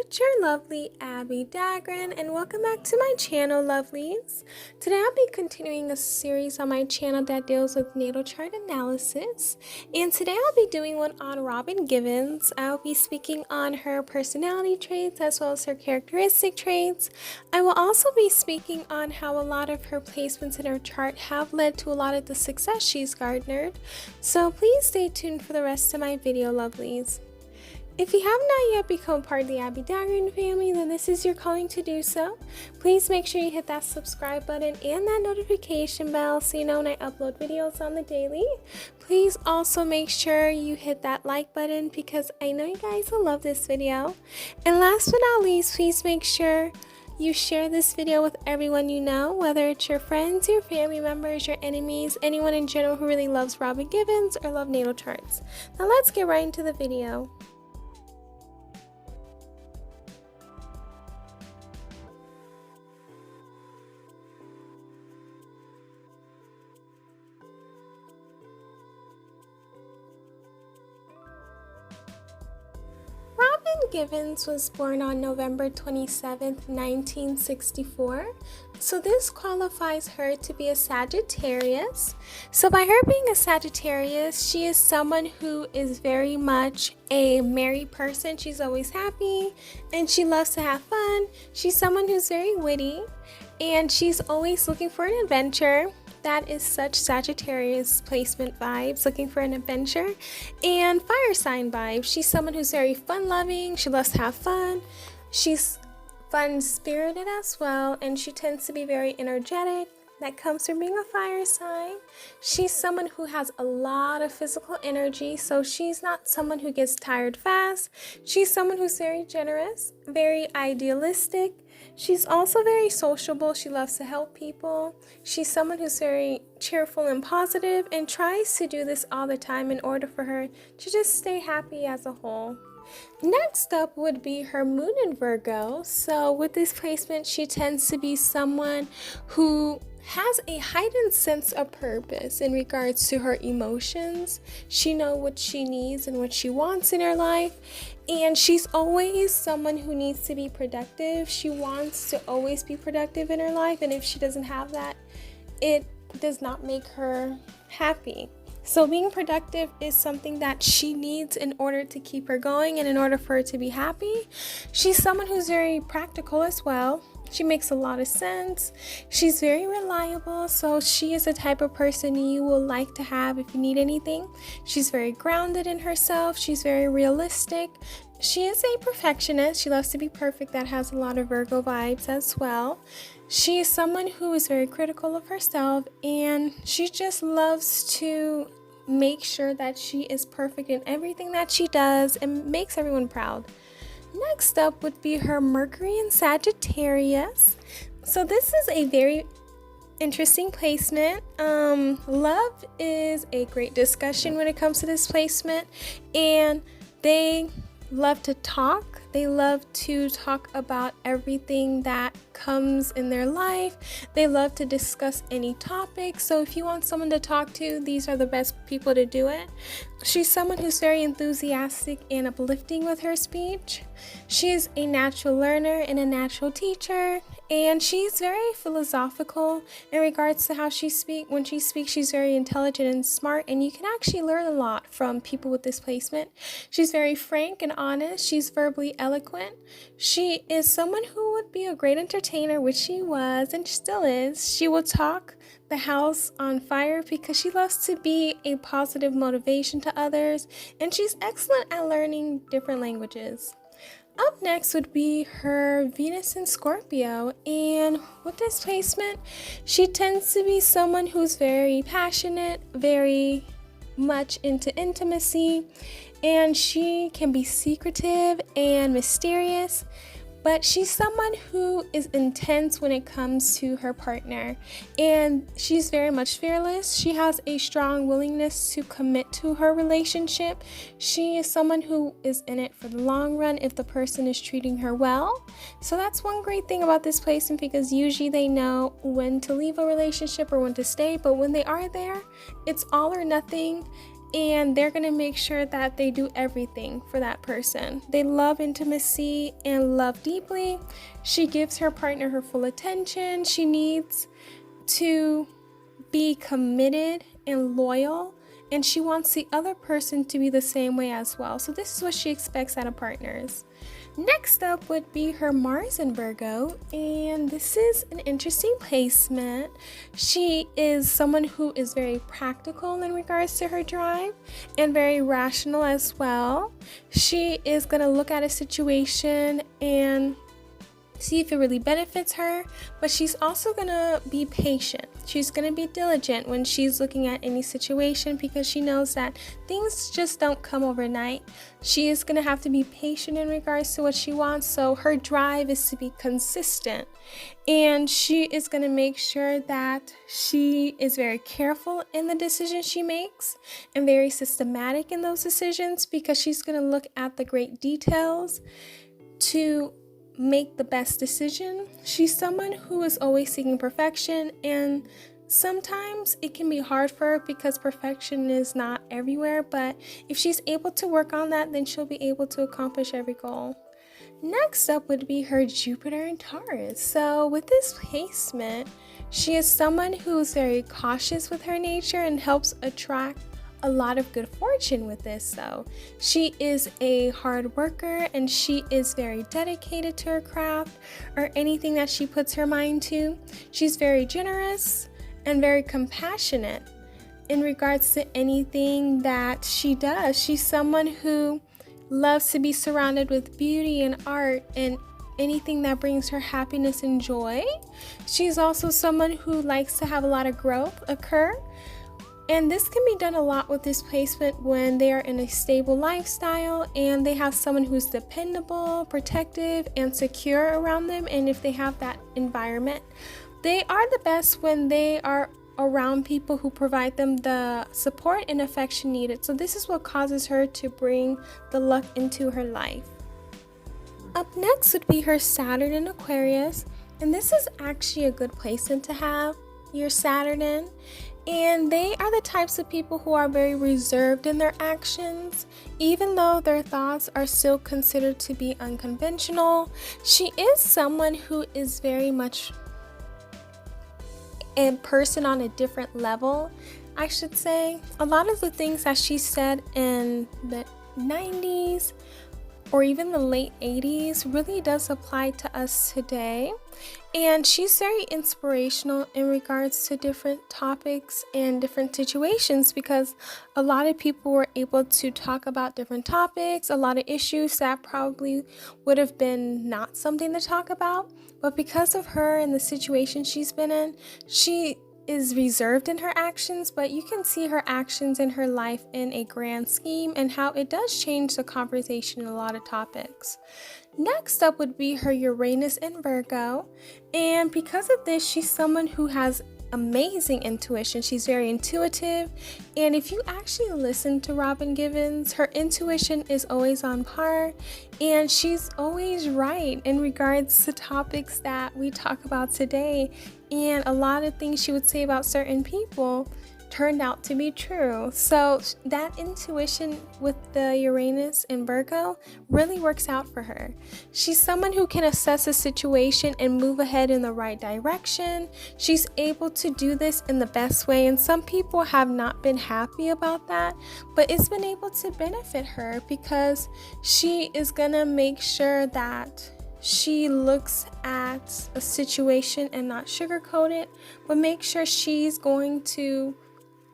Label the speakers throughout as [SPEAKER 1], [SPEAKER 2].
[SPEAKER 1] It's your lovely Abbie Dagrin, and welcome back to my channel, lovelies. Today I'll be continuing a series on my channel that deals with natal chart analysis, and today I'll be doing one on Robin Givens. I'll be speaking on her personality traits as well as her characteristic traits. I will also be speaking on how a lot of her placements in her chart have led to a lot of the success she's garnered, so please stay tuned for the rest of my video, lovelies. If you have not yet become part of the Abbie Dagrin family, then this is your calling to do so. Please make sure you hit that subscribe button and that notification bell so you know when I upload videos on the daily. Please also make sure you hit that like button because I know you guys will love this video. And last but not least, please make sure you share this video with everyone you know, whether it's your friends, your family members, your enemies, anyone in general who really loves Robin Givens or love natal charts. Now let's get right into the video. Robin Givens was born on November 27th, 1964, so this qualifies her to be a Sagittarius. So by her being a Sagittarius, she is someone who is very much a merry person. She's always happy and she loves to have fun. She's someone who's very witty and she's always looking for an adventure. That is such Sagittarius placement vibes, looking for an adventure, and fire sign vibes. She's someone who's very fun-loving. She loves to have fun. She's fun-spirited as well, and she tends to be very energetic. That comes from being a fire sign. She's someone who has a lot of physical energy, so she's not someone who gets tired fast. She's someone who's very generous, very idealistic. She's also very sociable. She loves to help people. She's someone who's very cheerful and positive and tries to do this all the time in order for her to just stay happy as a whole. Next up would be her moon in Virgo. So with this placement, she tends to be someone who has a heightened sense of purpose in regards to her emotions. She knows what she needs and what she wants in her life, and she's always someone who needs to be productive. She wants to always be productive in her life, and if she doesn't have that, it does not make her happy. So being productive is something that she needs in order to keep her going and in order for her to be happy. She's someone who's very practical as well. She makes a lot of sense. She's very reliable, so she is the type of person you will like to have if you need anything. She's very grounded in herself. She's very realistic. She is a perfectionist. She loves to be perfect. That has a lot of Virgo vibes as well. She is someone who is very critical of herself, and she just loves to make sure that she is perfect in everything that she does and makes everyone proud. Next up would be her Mercury in Sagittarius. So this is a very interesting placement. Love is a great discussion when it comes to this placement, and they love to talk. They love to talk about everything that comes in their life. They love to discuss any topic. So if you want someone to talk to, these are the best people to do it. She's someone who's very enthusiastic and uplifting with her speech. She is a natural learner and a natural teacher, and she's very philosophical in regards to how she speaks. When she speaks, she's very intelligent and smart, and you can actually learn a lot from people with this placement. She's very frank and honest. She's verbally eloquent. She is someone who would be a great entertainer, which she was and still is. She will talk the house on fire because she loves to be a positive motivation to others, and she's excellent at learning different languages. Up next would be her Venus in Scorpio, and with this placement, she tends to be someone who's very passionate, very much into intimacy, and she can be secretive and mysterious, but she's someone who is intense when it comes to her partner, and she's very much fearless. She has a strong willingness to commit to her relationship. She is someone who is in it for the long run if the person is treating her well. So that's one great thing about this placement, because usually they know when to leave a relationship or when to stay, but when they are there, it's all or nothing. and they're going to make sure that they do everything for that person. They love intimacy and love deeply. She gives her partner her full attention. She needs to be committed and loyal, and she wants the other person to be the same way as well. So this is what she expects out of partners. Next up would be her Mars in Virgo, and this is an interesting placement. She is someone who is very practical in regards to her drive and very rational as well. She is going to look at a situation and see if it really benefits her, but she's also going to be patient. She's going to be diligent when she's looking at any situation because she knows that things just don't come overnight. She is going to have to be patient in regards to what she wants, so her drive is to be consistent, and she is going to make sure that she is very careful in the decisions she makes and very systematic in those decisions because she's going to look at the great details to make the best decision. She's someone who is always seeking perfection, and sometimes it can be hard for her because perfection is not everywhere, but if she's able to work on that, then she'll be able to accomplish every goal. Next up would be her Jupiter in Taurus. So with this placement, she is someone who is very cautious with her nature and helps attract a lot of good fortune with this. So she is a hard worker and she is very dedicated to her craft or anything that she puts her mind to. She's very generous and very compassionate in regards to anything that she does. She's someone who loves to be surrounded with beauty and art and anything that brings her happiness and joy. She's also someone who likes to have a lot of growth occur. And this can be done a lot with this placement when they are in a stable lifestyle and they have someone who's dependable, protective, and secure around them. And if they have that environment, they are the best when they are around people who provide them the support and affection needed. So this is what causes her to bring the luck into her life. Up next would be her Saturn in Aquarius. And this is actually a good placement to have your Saturn in. And they are the types of people who are very reserved in their actions, even though their thoughts are still considered to be unconventional. She is someone who is very much a person on a different level, I should say. A lot of the things that she said in the 90s or even the late 80s really does apply to us today. And she's very inspirational in regards to different topics and different situations because a lot of people were able to talk about different topics, a lot of issues that probably would have been not something to talk about. But because of her and the situation she's been in, she is reserved in her actions, but you can see her actions in her life in a grand scheme and how it does change the conversation in a lot of topics. Next up would be her Uranus in Virgo, and because of this, she's someone who has amazing intuition. She's very intuitive, and if you actually listen to Robin Givens, her intuition is always on par, and she's always right in regards to topics that we talk about today. And a lot of things she would say about certain people turned out to be true. So that intuition with the Uranus in Virgo really works out for her. She's someone who can assess a situation and move ahead in the right direction. She's able to do this in the best way, and some people have not been happy about that, but it's been able to benefit her because she is gonna make sure that she looks at a situation and not sugarcoat it, but make sure she's going to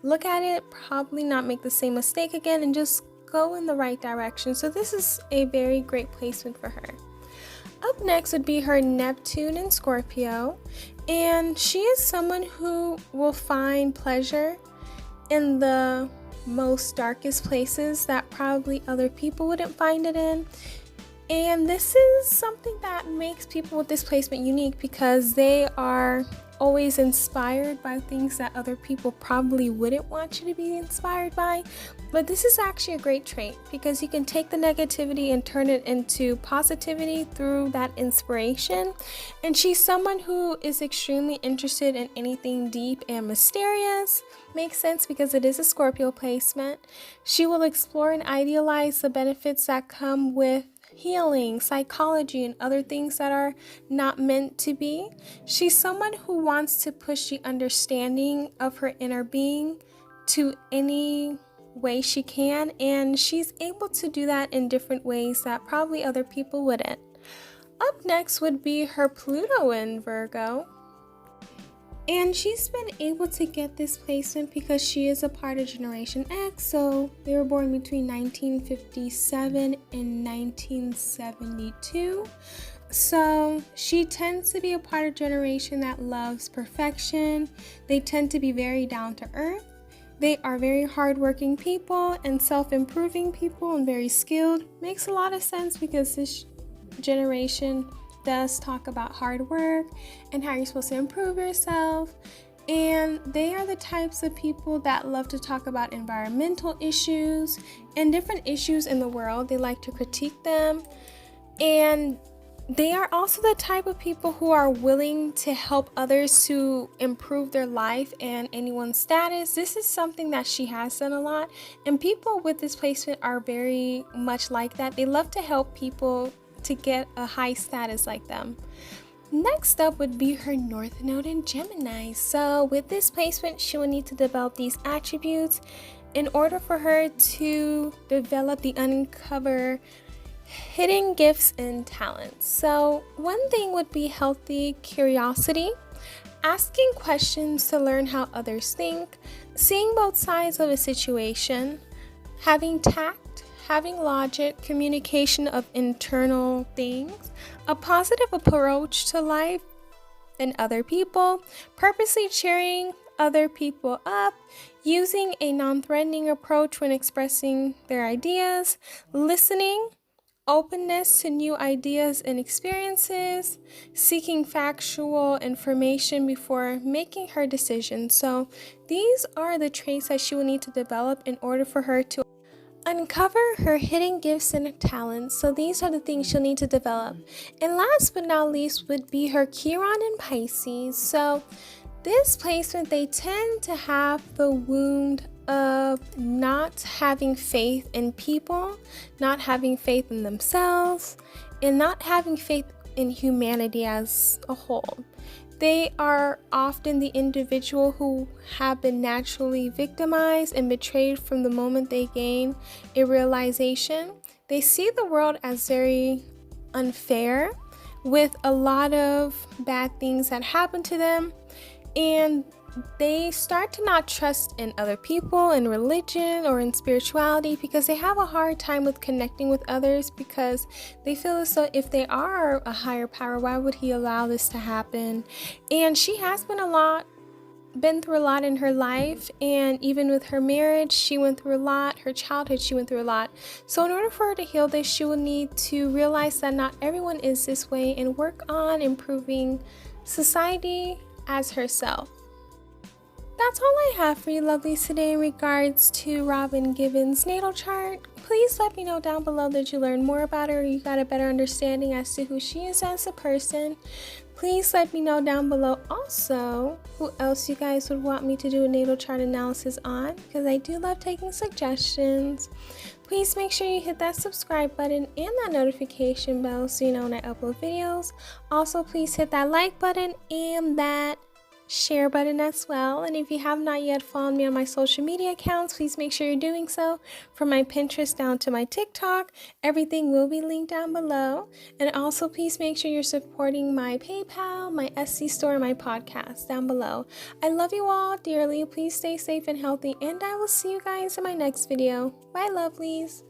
[SPEAKER 1] look at it, probably not make the same mistake again, and just go in the right direction. So this is a very great placement for her. Up next would be her Neptune in Scorpio, and she is someone who will find pleasure in the most darkest places that probably other people wouldn't find it in. And this is something that makes people with this placement unique because they are always inspired by things that other people probably wouldn't want you to be inspired by. But this is actually a great trait because you can take the negativity and turn it into positivity through that inspiration. And she's someone who is extremely interested in anything deep and mysterious. Makes sense because it is a Scorpio placement. She will explore and idealize the benefits that come with healing, psychology, and other things that are not meant to be. She's someone who wants to push the understanding of her inner being to any way she can, and she's able to do that in different ways that probably other people wouldn't. Up next would be her Pluto in Virgo. And she's been able to get this placement because she is a part of Generation X, so they were born between 1957 and 1972. So she tends to be a part of a generation that loves perfection. They tend to be very down to earth. They are very hardworking people and self-improving people and very skilled. Makes a lot of sense because this generation does talk about hard work and how you're supposed to improve yourself. And they are the types of people that love to talk about environmental issues and different issues in the world. They like to critique them. And they are also the type of people who are willing to help others to improve their life and anyone's status. This is something that she has done a lot. And people with this placement are very much like that. They love to help people to get a high status like them. Next up would be her North Node in Gemini. So with this placement, she will need to develop these attributes in order for her to develop the uncover hidden gifts and talents. So one thing would be healthy curiosity, asking questions to learn how others think, seeing both sides of a situation, having tact, having logic, communication of internal things, a positive approach to life and other people, purposely cheering other people up, using a non-threatening approach when expressing their ideas, listening, openness to new ideas and experiences, seeking factual information before making her decisions. So these are the traits that she will need to develop in order for her to uncover her hidden gifts and talents. So these are the things she'll need to develop. And last but not least would be her Chiron in Pisces. So this placement, they tend to have the wound of not having faith in people, not having faith in themselves, and not having faith in humanity as a whole. They are often the individual who have been naturally victimized and betrayed from the moment they gain a realization. They see the world as very unfair, with a lot of bad things that happen to them, and they start to not trust in other people, in religion, or in spirituality because they have a hard time with connecting with others because they feel as though if they are a higher power, why would he allow this to happen? And she has been through a lot in her life, and even with her marriage, she went through a lot. Her childhood, she went through a lot. So in order for her to heal this, she will need to realize that not everyone is this way and work on improving society as herself. That's all I have for you lovelies today in regards to Robin Givens Natal Chart. Please let me know down below that you learned more about her or you got a better understanding as to who she is as a person. Please let me know down below also who else you guys would want me to do a natal chart analysis on, because I do love taking suggestions. Please make sure you hit that subscribe button and that notification bell so you know when I upload videos. Also, please hit that like button and that share button as well. And if you have not yet followed me on my social media accounts, please make sure you're doing so. From my Pinterest down to my TikTok, everything will be linked down below. And also please make sure you're supporting my PayPal, my Etsy store, and my podcast down below. I love you all dearly. Please stay safe and healthy, and I will see you guys in my next video. Bye lovelies.